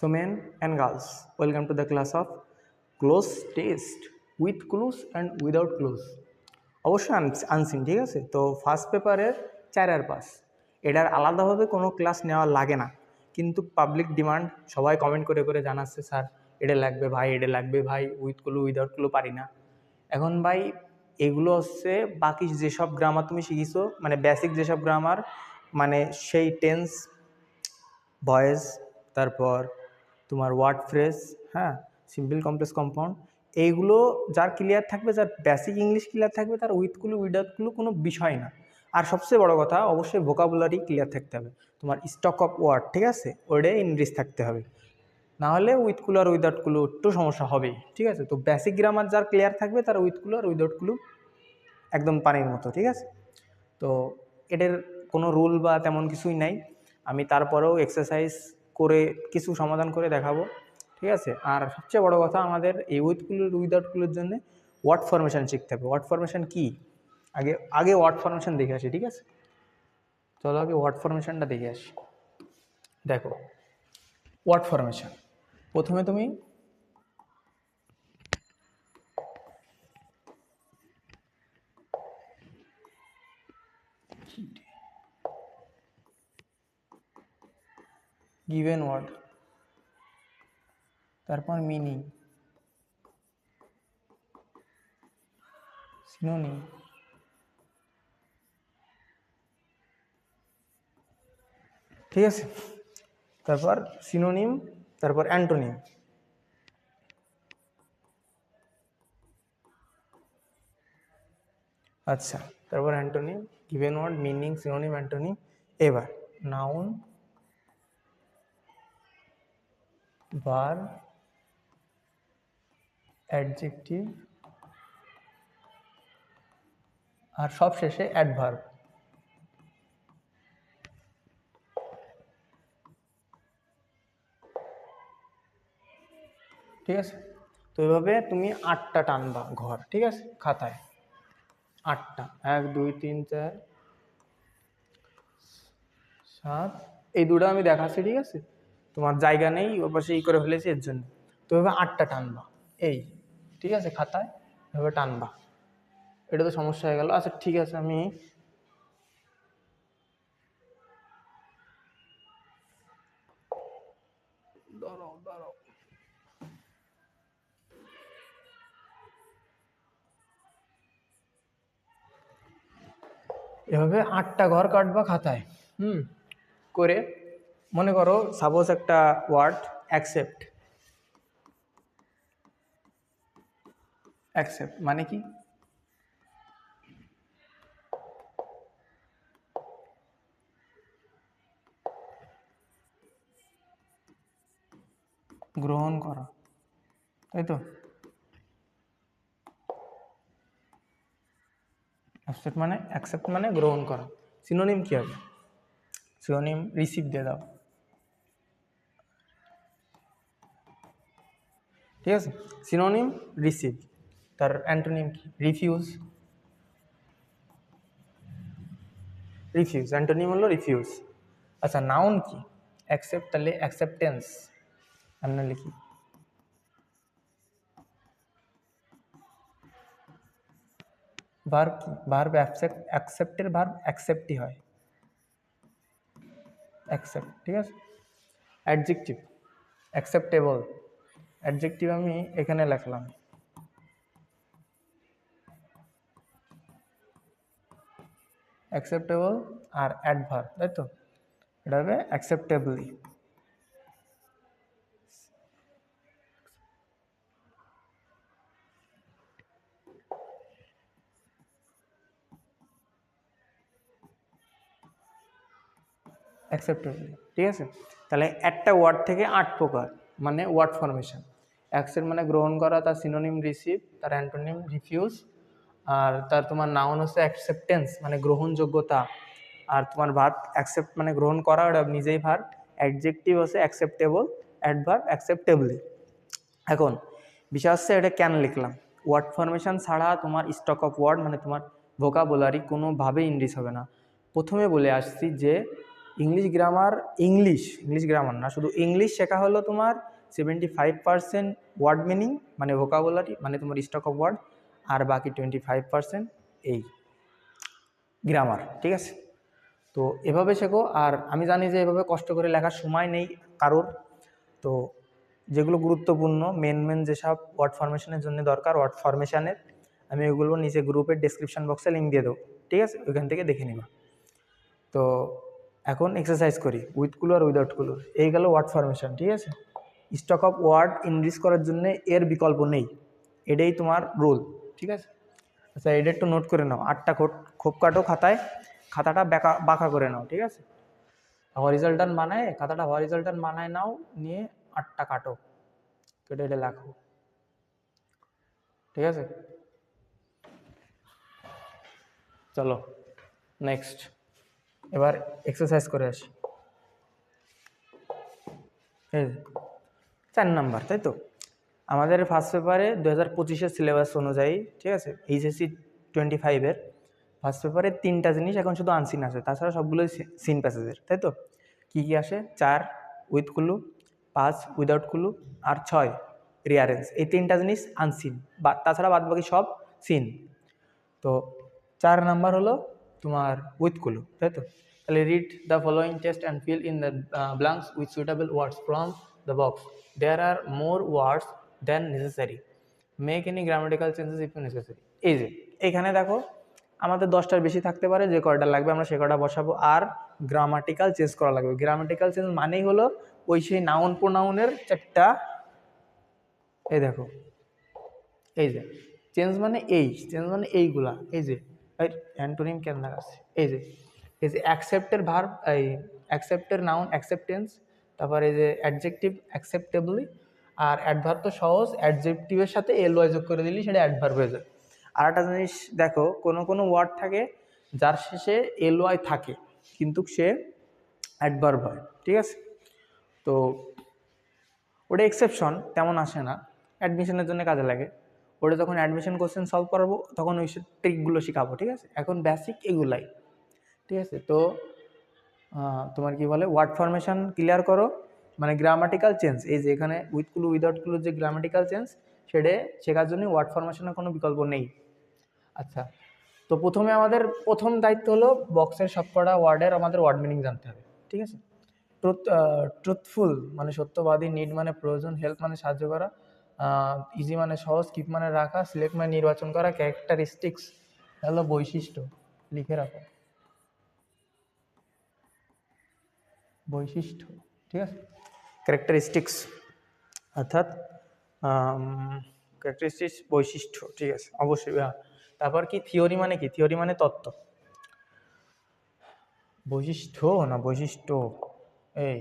So men and girls, welcome to the class of close test with clues and without clues. অবশ্যই unseen, ঠিক আছে। তো first পেপারের 4 আর 5 এটার আলাদাভাবে কোনো ক্লাস নেওয়া লাগে না, কিন্তু পাবলিক ডিমান্ড সবাই কমেন্ট করে করে জানাচ্ছে স্যার এটা লাগবে ভাই, এটা লাগবে ভাই, উইথ ক্লু উইদাউট ক্লু পারি না। এখন ভাই এগুলো হচ্ছে বাকি যেসব গ্রামার তুমি শিখিছো, মানে বেসিক যেসব গ্রামার, মানে সেই টেন্স, ভয়েস, তারপর তোমার ওয়ার্ড ফ্রেজ, হ্যাঁ, সিম্পল কমপ্লেক্স কম্পাউন্ড, এইগুলো যার ক্লিয়ার থাকবে, যার বেসিক ইংলিশ ক্লিয়ার থাকবে, তার উইথ ক্লু উইদাউট ক্লু কোনো বিষয় না। আর সবচেয়ে বড় কথা, অবশ্যই ভোকাবুলারি ক্লিয়ার থাকতে হবে, তোমার স্টক অফ ওয়ার্ড, ঠিক আছে, ওইটাই ইংলিশ থাকতে হবে, না হলে উইথ ক্লু আর উইদাউট ক্লু একটু সমস্যা হবেই, ঠিক আছে। তো বেসিক গ্রামার যার ক্লিয়ার থাকবে তার উইথ ক্লু আর উইদাউট ক্লু একদম পানির মতো, ঠিক আছে। তো এটার কোনো রুল বা তেমন কিছুই নাই, আমি তারপরেও এক্সারসাইজ করে কিছু সমাধান করে দেখাবো, ঠিক আছে। আর সবচেয়ে বড় কথা, আমাদের এই উইথ ক্লু উইদাউট ক্লুর জন্য ওয়ার্ড ফরমেশন শিখতে হবে। ওয়ার্ড ফরমেশন কি, আগে ওয়ার্ড ফরমেশন দেখে আসি, ঠিক আছে। চলো আগে ওয়ার্ড ফরমেশনটা দেখে আসি। দেখো, ওয়ার্ড ফরমেশন, প্রথমে তুমি গিভেন ওয়ার্ড, তারপর মিনিং, সিনোনিম, ঠিক আছে, তারপর সিনোনিম, তারপর অ্যান্টোনিম, আচ্ছা, তারপর antonym, given word, meaning, synonym, antonym. এবার নাউন, ভার্ব, অ্যাডজেক্টিভ, আর সব শেষে অ্যাডভার্ব, ঠিক আছে। তো এভাবে তুমি 8টা টানবা ঘর, ঠিক আছে, খাতায় 8টা, 1 2 3 4 7, এই দুটো আমি দেখাচ্ছি, ঠিক আছে, তোমার জায়গা নেই, ওর পাশে ই করে ফেলেছি এর জন্য। তো এভাবে 8টা টানবা, এই, ঠিক আছে, খাতায় এভাবে টানবা। এটা তো সমস্যা হয়ে গেল। আচ্ছা ঠিক আছে, আমি এভাবে 8টা ঘর কাটবা খাতায়, করে মনে করো সাপোজ একটা ওয়ার্ড অ্যাকসেপ্ট। অ্যাকসেপ্ট মানে কি, গ্রহণ করা, তাই তো। অ্যাকসেপ্ট মানে গ্রহণ করা। সিনোনিম কি হবে, সিনোনিম রিসিভ দিয়ে দাও, ঠিক আছে, সিনোনিম রিসিভ। তার অ্যান্টোনিম কি, রিফিউজ, রিফিউজ, অ্যান্টোনিম হলো রিফিউজ। আচ্ছা নাউন কি, অ্যাকসেপ্ট, তাহলে অ্যাকসেপ্টেন্স আমরা লিখি। ভার্ব কি, ভার্ব অ্যাকসেপ্টের ভার্ব অ্যাকসেপ্টই হয়, অ্যাকসেপ্ট, ঠিক আছে। অ্যাডজেক্টিভ, অ্যাকসেপ্টেবল, অ্যাডজেক্টিভ আমি এখানে লিখলাম, অ্যাকসেপ্টেবল। আর অ্যাডভার্ব, তাই তো, এটা হবে অ্যাকসেপ্টেবলি। অ্যাকসেপ্টেবলি, ঠিক আছে। তাহলে একটা ওয়ার্ড থেকে 8 প্রকার, মানে ওয়ার্ড ফরমেশন। অ্যাকসেপ্ট মানে গ্রহণ করা, তার সিনোনিম রিসিভ, তার অ্যান্টোনিম রিফিউজ, আর তার তোমার নাউন হচ্ছে অ্যাকসেপ্টেন্স মানে গ্রহণযোগ্যতা, আর তোমার ভার্ব অ্যাকসেপ্ট মানে গ্রহণ করা, ওটা নিজেই ভার্ব। অ্যাডজেক্টিভ হচ্ছে অ্যাকসেপ্টেবল, অ্যাডভার্ব অ্যাকসেপ্টেবলি। এখন বিষয় হচ্ছে এটা কেন লিখলাম, ওয়ার্ড ফরমেশন ছাড়া তোমার স্টক অফ ওয়ার্ড মানে তোমার ভোকাবুলারি কোনোভাবেই ইনক্রিজ হবে না। প্রথমে বলে আসছি যে ইংলিশ গ্রামার না, শুধু ইংলিশ শেখা হলো তোমার 75% ওয়ার্ড মিনিং মানে ভোকাবুলারি মানে তোমার স্টক অফ ওয়ার্ড, আর বাকি 25% এই গ্রামার, ঠিক আছে। তো এভাবে শেখো। আর আমি জানি যে এভাবে কষ্ট করে লেখার সময় নেই কারোর, তো যেগুলো গুরুত্বপূর্ণ মেন যেসব ওয়ার্ড ফরমেশনের জন্য দরকার ওয়ার্ড ফরমেশনের, আমি ওগুলো নিচে গ্রুপের ডেসক্রিপশন বক্সে লিঙ্ক দিয়ে দেবো, ঠিক আছে, ওইখান থেকে দেখে নিবা। তো এখন এক্সারসাইজ করি উইথ ক্লু আর উইদাউট ক্লু। এই গেল ওয়ার্ড ফরমেশন, ঠিক আছে। স্টক অফ ওয়ার্ড ইনক্রিজ করার জন্য এর বিকল্প নেই, এটাই তোমার রুল, ঠিক আছে। আচ্ছা, এটা একটু নোট করে নাও, 8টা খোপ কাটো খাতায়, খাতাটা বাঁকা করে নাও, ঠিক আছে। হরিজন্টাল বানায় খাতাটা হরিজন্টাল বানায় নাও, নিয়ে 8টা কাটো, কেটে এটা লেখো, ঠিক আছে। চলো নেক্সট, এবার এক্সারসাইজ করে আসি। এই 4 নাম্বার, তাই তো। আমাদের ফার্স্ট পেপারে 2025-এর সিলেবাস অনুযায়ী, ঠিক আছে, এইচএসসি 25-এর ফার্স্ট পেপারে 3টা জিনিস এখন শুধু আনসিন আছে, তাছাড়া সবগুলোই সিন প্যাসেজের, তাই তো। কী কী আসে? 4 উইথ ক্লু, 5 উইদাউট ক্লু, আর 6 রিয়ারেন্স। এই 3টা জিনিস আনসিন, বা তাছাড়া বাদ বাকি সব সিন। তো 4 নাম্বার হলো তোমার উইথ ক্লু, তাই তো। তাহলে read the following text and fill in the blanks with suitable words from the box. There are more words than necessary, make any grammatical changes if necessary. এই যে এখানে দেখো আমাদের 10টার বেশি থাকতে পারে, যে কয়টা লাগবে আমরা সে কয়টা বসাবো, আর গ্রামাটিক্যাল চেঞ্জ করা লাগবে। গ্রামাটিক্যাল চেঞ্জ মানেই হলো ওই সেই নাউন প্রোনাউনের 4টা, এই দেখো, এই যে চেঞ্জ মানে চেঞ্জ মানে এইগুলা, এই যে অ্যান্টোনিম কেন লাগাচ্ছে, এই যে অ্যাকসেপ্টের ভার্ব, এই অ্যাকসেপ্টের নাউন অ্যাকসেপ্টেন্স, তারপর এই যে অ্যাডজেক্টিভ অ্যাকসেপ্টেবলি, আর অ্যাডভার্ব তো সহজ, অ্যাডজেক্টিভের সাথে এলওয়াই যোগ করে দিলি সেটা অ্যাডভার্ব হয়ে যায়। আর একটা জিনিস দেখো, কোনো ওয়ার্ড থাকে যার শেষে এলওয়াই থাকে কিন্তু সে অ্যাডভার্ব হয়, ঠিক আছে। তো ওটা এক্সেপশন, তেমন আসে না, অ্যাডমিশনের জন্য কাজে লাগে। ওটা যখন অ্যাডমিশন কোশ্চেন সলভ করাবো তখন ওই ট্রিকগুলো শেখাবো, ঠিক আছে। এখন বেসিক এগুলাই, ঠিক আছে। তো তোমার কি বলে ওয়ার্ড ফরমেশন ক্লিয়ার করো, মানে গ্রামাটিক্যাল চেঞ্জ, এই যে এখানে উইথ ক্লু উইদাউট ক্লু যে গ্রামাটিক্যাল চেঞ্জ, সেটা শেখার জন্য ওয়ার্ড ফরমেশনের কোনো বিকল্প নেই। আচ্ছা, তো প্রথমে আমাদের প্রথম দায়িত্ব হলো বক্সের সবকটা ওয়ার্ডের আমাদের ওয়ার্ড মিনিং জানতে হবে, ঠিক আছে। ট্রুথফুল মানে সত্যবাদী, নিড মানে প্রয়োজন, হেল্প মানে সাহায্য করা, ইজি মানে সহজ, কিপ মানে রাখা, সিলেক্ট মানে নির্বাচন করা, ক্যারেক্টারিস্টিক্স হলো বৈশিষ্ট্য, লিখে রাখো বৈশিষ্ট্য, ঠিক আছে। ক্যারেক্টারিস্টিক্স অর্থাৎ ক্যারেক্টারিস্টিক্স বৈশিষ্ট্য, ঠিক আছে, অবশ্যই। তারপর কি থিওরি মানে কি? থিওরি মানে তত্ত্ব। বৈশিষ্ট্য না বৈশিষ্ট্য, এই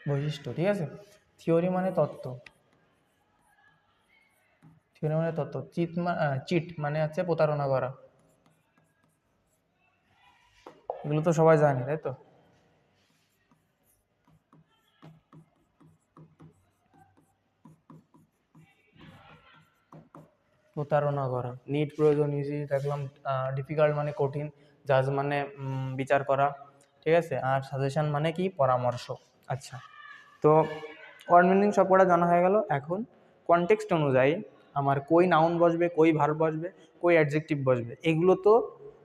বৈশিষ্ট্য, ঠিক আছে। থিওরি মানে তত্ত্ব, থিওরি মানে তত্ত্ব। চিট মানে হচ্ছে প্রতারণা করা, এগুলো তো সবাই জানে, তাই তো। প্রতারণা করা। নিড প্রয়োজন, ইজি দেখলাম, ডিফিকাল্ট মানে কঠিন, জাজ মানে বিচার করা, ঠিক আছে। আর সাজেশন মানে কি? পরামর্শ। আচ্ছা, তো ওয়ার্ড মিনিং সবকটা জানা হয়ে গেল। এখন কনটেক্সট অনুযায়ী আমার কই নাউন বসবে, কই ভার্ব বসবে, কই অ্যাডজেক্টিভ বসবে, এগুলো তো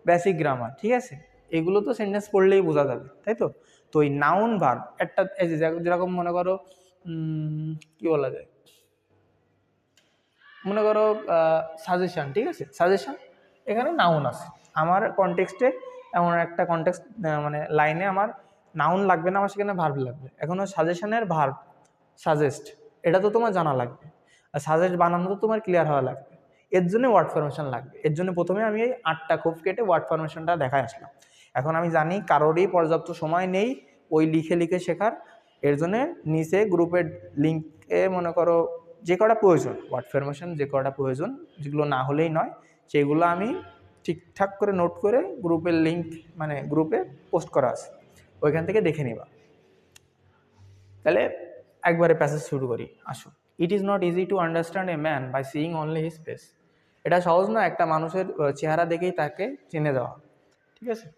বেসিক গ্রামার, ঠিক আছে। এগুলো তো সেন্টেন্স পড়লেই বোঝা যাবে, তাই তো। তো এই নাউন ভার্ব একটা, এই যে যেরকম মনে করো কি বলা যায়, মনে করো সাজেশন, ঠিক আছে। সাজেশন এখানে নাউন আছে, আমার কনটেক্সটে এমন একটা কনটেক্সট মানে লাইনে আমার নাউন লাগবে না, আমার সেখানে ভার্ব লাগবে। এখন সাজেশনের ভার্ব সাজেস্ট, এটা তো তোমার জানা লাগবে, আর সাজেস্ট বানানো তো তোমার ক্লিয়ার হওয়া লাগবে। এর জন্য ওয়ার্ড ফরমেশন লাগবে। এর জন্য প্রথমে আমি এই 8টা খোপ কেটে ওয়ার্ড ফরমেশনটা দেখায় আসলাম। এখন আমি জানি কারোরই পর্যাপ্ত সময় নেই ওই লিখে শেখার, এর জন্যে নিচে গ্রুপের লিঙ্কে মনে করো যে কটা প্রয়োজন ওয়ার্ড ফরমেশন, যে কটা প্রয়োজন, যেগুলো না হলেই নয়, সেগুলো আমি ঠিকঠাক করে নোট করে গ্রুপের লিঙ্ক মানে গ্রুপে পোস্ট করা আছে, ওইখান থেকে দেখে নিবা। তাহলে একবারে প্যাসেজ শুরু করি, আসো। It is not easy to understand a man by seeing only his face. এটা সহজ না একটা মানুষের চেহারা দেখেই তাকে চিনে দেওয়া, ঠিক আছে।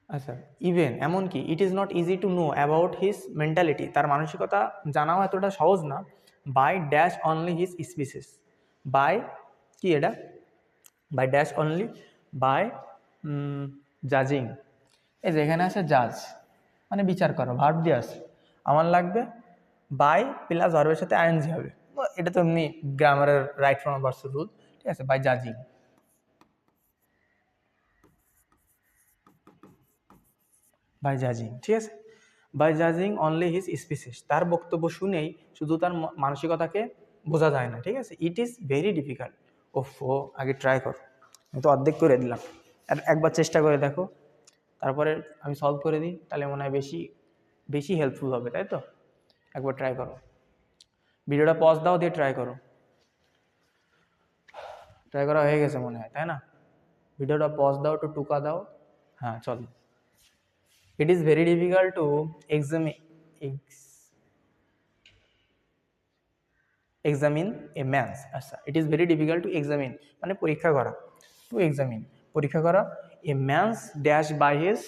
আচ্ছা, ইভেন এমনকি it is not easy to know about his mentality, তার মানসিকতা জানাও এতটা সহজ না, by dash only his species, by কি এটা, বাই ড্যাশ অনলি, বাই জাজিং। এই যে এখানে আছে জাজ মানে বিচার করো, ভার্ব দিয়ে আছে, আমার লাগবে বাই প্লাস ভার্বের সাথে আইএনজি হবে, এটা তো এমনি গ্রামারের রাইট ফর্ম ভার্স রুল, ঠিক আছে। বাই জাজিং, বাই জাজিং, ঠিক আছে। বাই জাজিং অনলি হিজ স্পিসিস, তার বক্তব্য শুনেই শুধু তার মানসিকতাকে বোঝা যায় না, ঠিক আছে। ইট ইজ ভেরি ডিফিকাল্ট, ও আগে ট্রাই করো, আমি তো অর্ধেক করে দিলাম, আর একবার চেষ্টা করে দেখো, তারপরে আমি সলভ করে দিই, তাহলে মনে হয় বেশি বেশি হেল্পফুল হবে, তাই তো। একবার ট্রাই করো, ভিডিওটা পজ দাও, দিয়ে ট্রাই করো। ট্রাই করা হয়ে গেছে মনে হয়, তাই না। ভিডিওটা পজ দাও, একটু টুকা দাও, হ্যাঁ চলো। It is very difficult to examine a man's, আচ্ছা, it is very difficult to examine মানে পরীক্ষা করা, টু এক্সামিন পরীক্ষা করা, a man's dash by his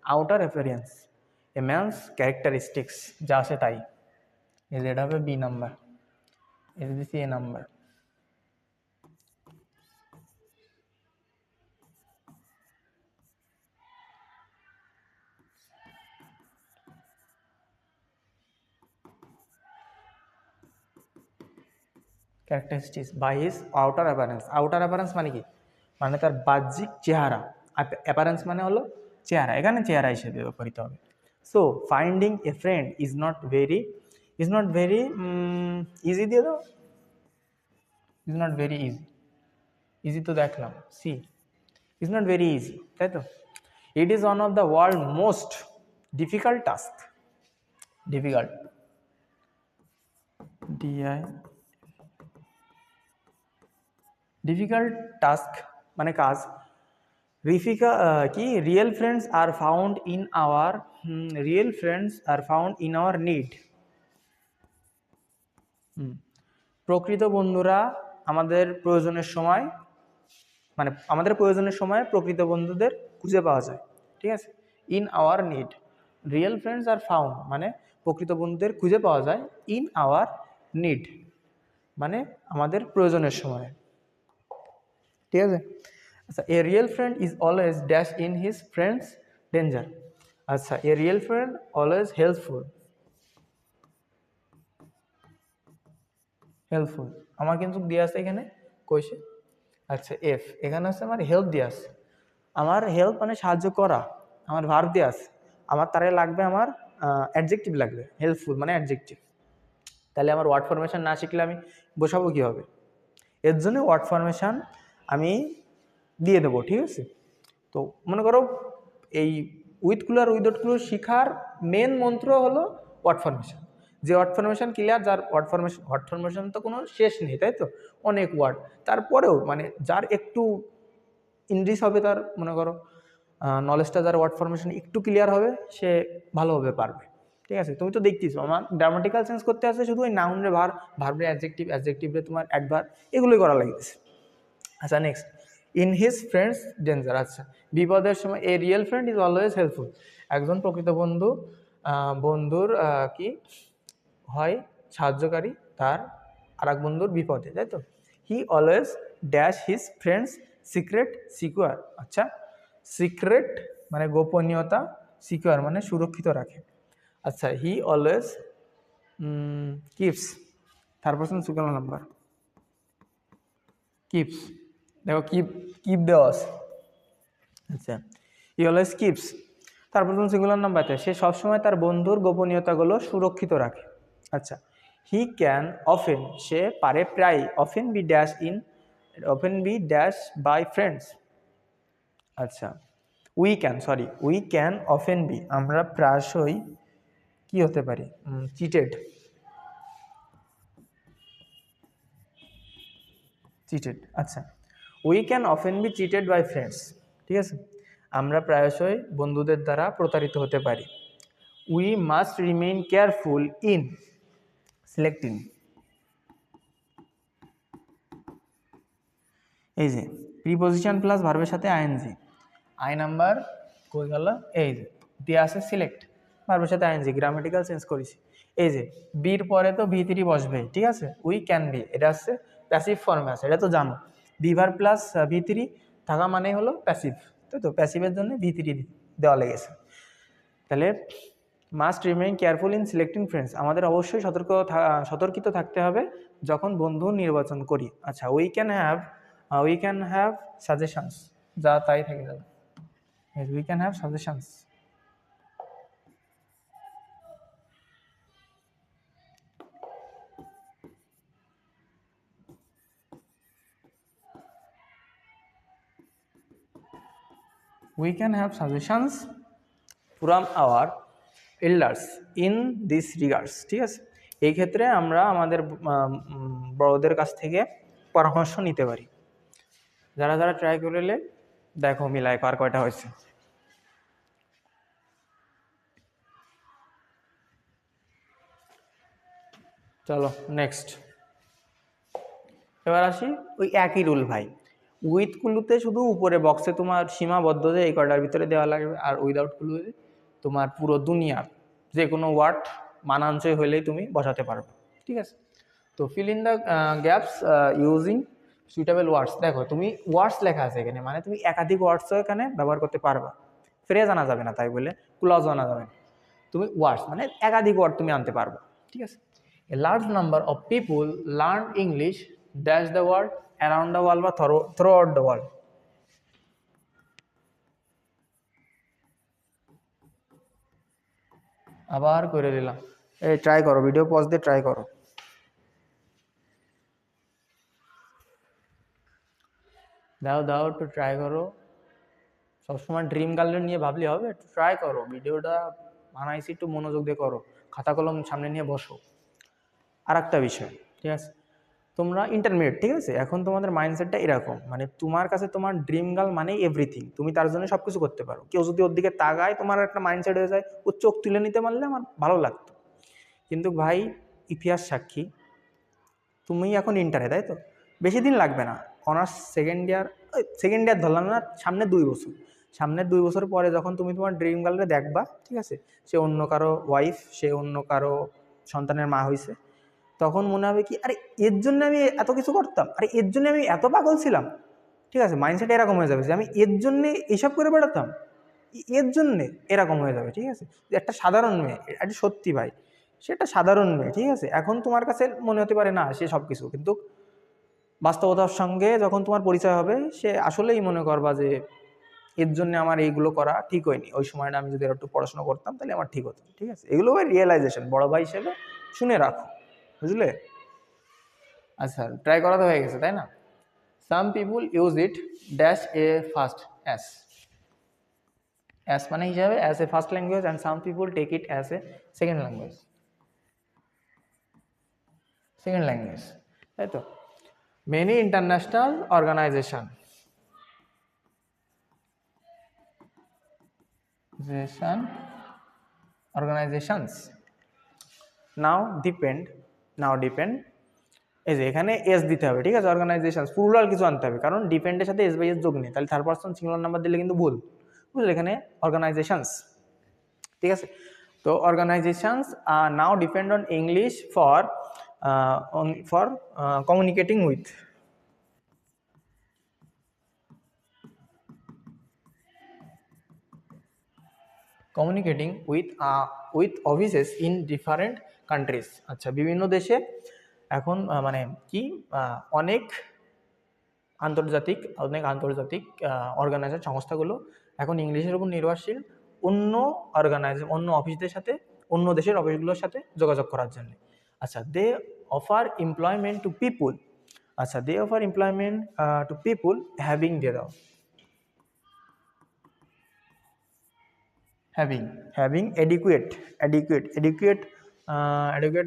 outer appearance, a man's characteristics, যা আছে তাই, এটা হবে বি নাম্বার, এটা দিচ্ছি A number. Characteristics by his outer appearance, outer appearance মানে কি, মানে তার বাহ্যিক চেহারা, অ্যাপারেন্স মানে হলো চেহারা, এখানে চেহারা হিসেবে ব্যবহৃত হবে। So finding a friend is not very easy, দিয়ে দাও, is not very easy, easy তো দেখলাম, she is not very easy, তাই তো। It is one of the world most difficult task, difficult, DI, difficult task মানে কাজ। কি real friends are found in our, real friends are found in our need, প্রকৃত বন্ধুরা আমাদের প্রয়োজনের সময়, মানে আমাদের প্রয়োজনের সময় প্রকৃত বন্ধুদের খুঁজে পাওয়া যায়, ঠিক আছে। In our need, real friends are found মানে প্রকৃত বন্ধুদের খুঁজে পাওয়া যায়, ইন আওয়ার নিড মানে আমাদের প্রয়োজনের সময়, ঠিক আছে। আচ্ছা, a real friend is always dash in his friends danger, আচ্ছা, a real friend always helpful, helpful আমার কিন্তু দিয়ে আসছে এখানে কইছে, আচ্ছা এফ, এখানে আছে আমার হেল্প দিয়ে আসছে, আমার হেল্প মানে সাহায্য করা, আমার ভার্ব দিয়ে আসছে, আমার তারে লাগবে আমার অ্যাডজেক্টিভ লাগবে, হেল্পফুল মানে অ্যাডজেক্টিভ, তাহলে আমার ওয়ার্ড ফরমেশন না শিখলে আমি বসাবো কীভাবে, এর জন্য ওয়ার্ড ফরমেশন আমি দিয়ে দেবো, ঠিক আছে। তো মনে করো এই উইথ ক্লু আর উইদাউট ক্লু শেখার মেন মন্ত্র হলো ওয়ার্ড ফরমেশন, যে ওয়ার্ড ফরমেশন ক্লিয়ার, যার ওয়ার্ড ফরমেশন তো কোনো শেষ নেই, তাই তো, অনেক ওয়ার্ড, তারপরেও মানে যার একটু ইনক্রিজ হবে, তার মনে করো নলেজটা, যার ওয়ার্ড ফরমেশন একটু ক্লিয়ার হবে, সে ভালোভাবে পারবে, ঠিক আছে। তুমি তো দেখতেছো আমার গ্রামাটিক্যাল চেঞ্জ করতে আছে, শুধু ওই নাউন রে ভার্ব রে অ্যাডজেক্টিভ, অ্যাডজেক্টিভ রে তোমার অ্যাডভার্ব, এগুলোই করা লাগতেছে। আচ্ছা next, in his friends danger, আচ্ছা, বিপদের সময় এ real friend is always helpful, একজন প্রকৃত বন্ধু বন্ধুর কি হয় সাহায্যকারী তার আর এক বন্ধুর বিপদে, তাই তো। He always dash his friends secret secure, আচ্ছা, সিক্রেট মানে গোপনীয়তা, সিকিউর মানে সুরক্ষিত রাখে, আচ্ছা, he always keeps, third person singular number, keeps, দেখো কিপ দেওয়া আছে, আচ্ছা, he always keeps, third person singular নাম্বারতে, সে সবসময় তার বন্ধুর গোপনীয়তাগুলো সুরক্ষিত রাখে, আচ্ছা। হি ক্যান অফেন, সে পারে প্রায়, often be dash by friends, আচ্ছা, উই ক্যান অফেন বি, আমরা প্রায়শই কি হতে পারি, চিটেড, আচ্ছা, we can often be cheated by friends, ঠিক আছে, আমরা প্রায়শই বন্ধুদের দ্বারা প্রতারিত হতে পারি। We must remain careful in, selecting, এই যে প্রিপোজিশন প্লাস ভার্বের সাথে আইএনজি, আই নাম্বার কই গেল, এই যে দিয়ে আছে সিলেক্ট, ভার্বের সাথে আইএনজি, গ্রামাটিক্যাল চেঞ্জ করেছি। এই যে বির পরে তো ভি3 বসবে, ঠিক আছে, উই ক্যান বি, এটা হচ্ছে প্যাসিভ ফর্মে আছে, এটা তো জানো, বি ভার্ব প্লাস ভি3 থাকা মানে হলো প্যাসিভ, তাই তো, প্যাসিভের জন্য ভি3 দেওয়া লেগেছে। তাহলে must remain careful in selecting friends, আমাদের অবশ্যই সতর্কিত থাকতে হবে যখন বন্ধু নির্বাচন করি। আচ্ছা, উই ক্যান হ্যাভ সাজেশনস, যা তাই থেকে যাবে, we can have suggestions. We can have suggestions from our elders in this regards, ঠিক আছে, এই ক্ষেত্রে আমরা আমাদের বড়দের কাছ থেকে পরামর্শ নিতে পারি। যারা যারা ট্রাই করলে দেখো মিলায় কার কয়টা হয়েছে। চলো নেক্সট, এবার আসি ওই একই রুল ভাই, উইথ কুলুতে শুধু উপরে বক্সে তোমার সীমাবদ্ধ যে এই কয়টার ভিতরে দেওয়া লাগবে, আর উইদাউট কুলুতে তোমার পুরো দুনিয়ার যে কোনো ওয়ার্ড মানানসই হইলেই তুমি বসাতে পারবে, ঠিক আছে। তো feel in the gaps using suitable words, দেখো তুমি ওয়ার্ডস লেখা আছে এখানে, মানে তুমি একাধিক ওয়ার্ডসও এখানে ব্যবহার করতে পারবা, ফ্রেজ আনা যাবে না তাই বলে ক্লজ আনা যাবে না, তুমি ওয়ার্ডস মানে একাধিক ওয়ার্ড তুমি আনতে পারবা, ঠিক আছে। A large number of people learn English dash the world, around the world বা থ্রু আউট দ্য ওয়ার্ল্ড। আবার করে দিলাম, এই ট্রাই করো, ভিডিও পজ দিয়ে ট্রাই করো। দাও একটু ট্রাই করো, সবসময় ড্রিম গার্লের নিয়ে ভাবলে হবে, একটু ট্রাই করো, ভিডিওটা বানাইছি একটু মনোযোগ দিয়ে করো, খাতা কলম সামনে নিয়ে বসো। আর একটা বিষয়, ঠিক আছে, তোমরা ইন্টারমিডিয়েট, ঠিক আছে, এখন তোমাদের মাইন্ডসেটটা এরকম, মানে তোমার কাছে তোমার ড্রিম গার্ল মানে এভরিথিং, তুমি তার জন্য সব কিছু করতে পারো, কেউ যদি ওর দিকে তাকায় তোমার একটা মাইন্ডসেট হয়ে যায় ও চোখ তুলে নিতে পারলে আমার ভালো লাগতো। কিন্তু ভাই ইতিহাস সাক্ষী, তুমি এখন ইন্টারে, তাই তো, বেশি দিন লাগবে না, অনার্স সেকেন্ড ইয়ার ধরলাম না, সামনের 2 বছর পরে যখন তুমি তোমার ড্রিম গার্লকে দেখবা, ঠিক আছে, সে অন্য কারো ওয়াইফ, সে অন্য কারো সন্তানের মা হয়েছে, তখন মনে হবে কি, আরে এর জন্য আমি এত কিছু করতাম, আরে এর জন্য আমি এত পাগল ছিলাম, ঠিক আছে, মাইন্ডসেট এরকম হয়ে যাবে যে আমি এর জন্যে এইসব করে বেড়াতাম, এর জন্যে এরকম হয়ে যাবে, ঠিক আছে। যে একটা সাধারণ মেয়ে, এটা সত্যি ভাই, সে একটা সাধারণ মেয়ে, ঠিক আছে, এখন তোমার কাছে মনে হতে পারে না সে সব কিছু, কিন্তু বাস্তবতার সঙ্গে যখন তোমার পরিচয় হবে সে আসলেই মনে করবা যে এর জন্য আমার এইগুলো করা ঠিক হয়নি, ওই সময়টা আমি যদি একটু পড়াশোনা করতাম তাহলে আমার ঠিক হতো, ঠিক আছে, এগুলো ভাই রিয়েলাইজেশন, বড় ভাই হিসেবে শুনে রাখো, বুঝলে। আচ্ছা, ট্রাই করা তো হয়ে গেছে তাই না। Some people use it dash a first as মানে হিসাবে as a first language, and some people take it as a second language, তাই তো। Many international organisations now depend, এই যে এখানে এস দিতে হবে, ঠিক আছে, অর্গানাইজেশন প্লুরাল কিছু আনতে হবে, কারণ ডিপেন্ডের সাথে এস বাই এস যোগ নেই, তাহলে থার্ড পারসন সিঙ্গুলার নাম্বার দিলে কিন্তু ভুল, বুঝলে, এখানে অর্গানাইজেশনস, ঠিক আছে। তো organisations now depend on English for communicating with offices in different countries. আচ্ছা, বিভিন্ন দেশে এখন মানে কি অনেক আন্তর্জাতিক অর্গানাইজেশন সংস্থাগুলো এখন ইংলিশের উপর নির্ভরশীল, অন্য অফিসদের সাথে, অন্য দেশের অফিসগুলোর সাথে যোগাযোগ করার জন্য। আচ্ছা, they offer employment to people, having, দিয়ে দাও হ্যাভিং অ্যাডিকুয়েট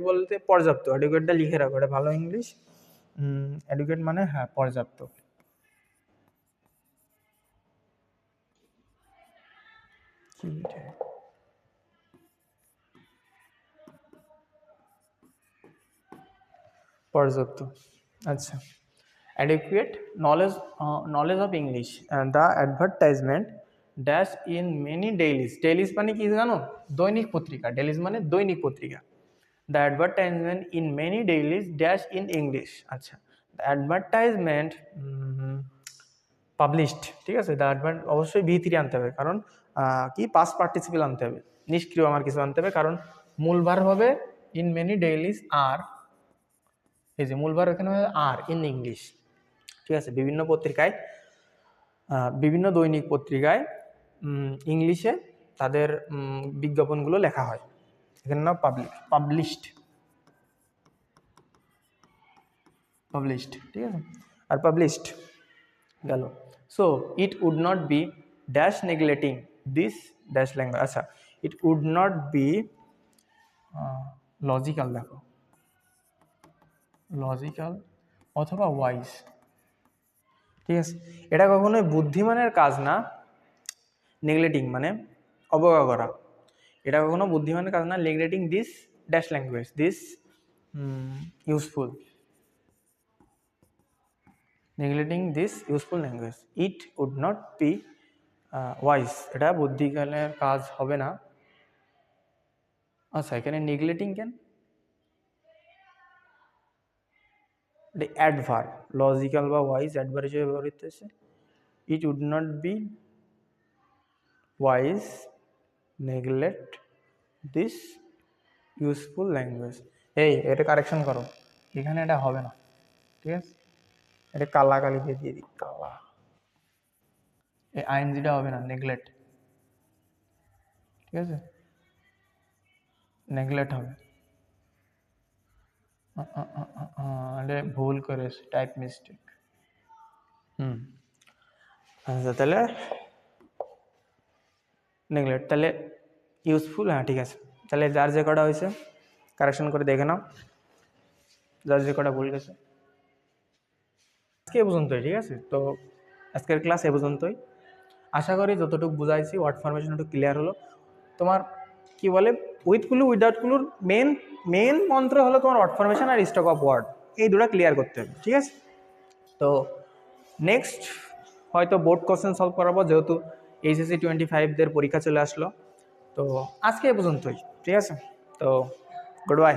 বলতে পর্যাপ্ত, অ্যাডিকুয়েটটা লিখে রাখো, এটা ভালো ইংলিশ, অ্যাডিকুয়েট মানে হ্যাঁ পর্যাপ্ত। পর্যাপ্ত। আচ্ছা, adequate knowledge of English, the advertisement dash in many ডেইলিস। ডেইলিস মানে কি জানো? দৈনিক পত্রিকা। ডেইলিস মানে দৈনিক পত্রিকা। The advertisement in many ডেইলিস dash in English. আচ্ছা, দ্য অ্যাডভার্টাইজমেন্ট পাবলিশড, ঠিক আছে। দ্য অবশ্যই ভি থ্রি আনতে হবে, কারণ কি পাস্ট পার্টিসিপেল আনতে হবে, নিষ্ক্রিয় আমার কিছু আনতে হবে, কারণ মূল ভার্ব হবে ইন মেনি ডেইলিস আর, এই যে মূল ভার্ব এখানে হবে আর ইন ইংলিশ, ঠিক আছে। বিভিন্ন পত্রিকায়, বিভিন্ন দৈনিক পত্রিকায় ইংলিশে তাদের বিজ্ঞাপনগুলো লেখা হয়, এখানে নাম পাবলিশড, ঠিক আছে। আর পাবলিশড গেল। So it would not be dash neglecting this dash language. আচ্ছা, it would not be logical, দেখো লজিক্যাল অথবা ওয়াইজ, ঠিক আছে। এটা কখনোই বুদ্ধিমানের কাজ না, নেগলেক্টিং মানে অবজ্ঞা করা, এটা কখনো বুদ্ধিমানের কাজ না। Neglecting this dash language, this useful, neglecting this useful language, it would not be wise, এটা বুদ্ধিমানের কাজ হবে না। আচ্ছা, এখানে নেগলেক্টিং কেন? অ্যাডভার্ব, লজিক্যাল বা ওয়াইজ অ্যাডভার্ব হিসেবে ব্যবহৃত হয়েছে। It would not be wise neglect this useful language. এটা কারেকশন করো, এখানে এটা হবে না, ঠিক আছে। এটা কালা কালি দিয়ে দিই, কালা, এই আইএনজিটা হবে না, নেগলেক্ট, ঠিক আছে, নেগলেক্ট হবে। এটা ভুল করেছে, টাইপ মিস্টেক। আচ্ছা, তাহলে নেগলেক্ট, তাহলে ইউজফুল, হ্যাঁ ঠিক আছে। তাহলে যার যে কটা হয়েছে কারেকশন করে দেখে নাও, যার যে কটা ভুল গেছে। আজকে এ পর্যন্তই, ঠিক আছে। তো আজকের ক্লাস এ পর্যন্তই। আশা করি যতটুকু বুঝাইছি ওয়ার্ড ফরমেশন একটু ক্লিয়ার হলো। তোমার কি বলে উইথ ক্লু উইদাউট ক্লুর মেন মন্ত্র হলো তোমার ওয়ার্ড ফরমেশন আর স্টক অফ ওয়ার্ড, এই দুটো ক্লিয়ার করতে হবে, ঠিক আছে। তো নেক্সট হয়তো বোর্ড কোশ্চেন সলভ করাবো, যেহেতু এইচএসসি 25দের পরীক্ষা চলে আসলো। তো আজকে এ পর্যন্তই, ঠিক আছে। তো গুড বাই।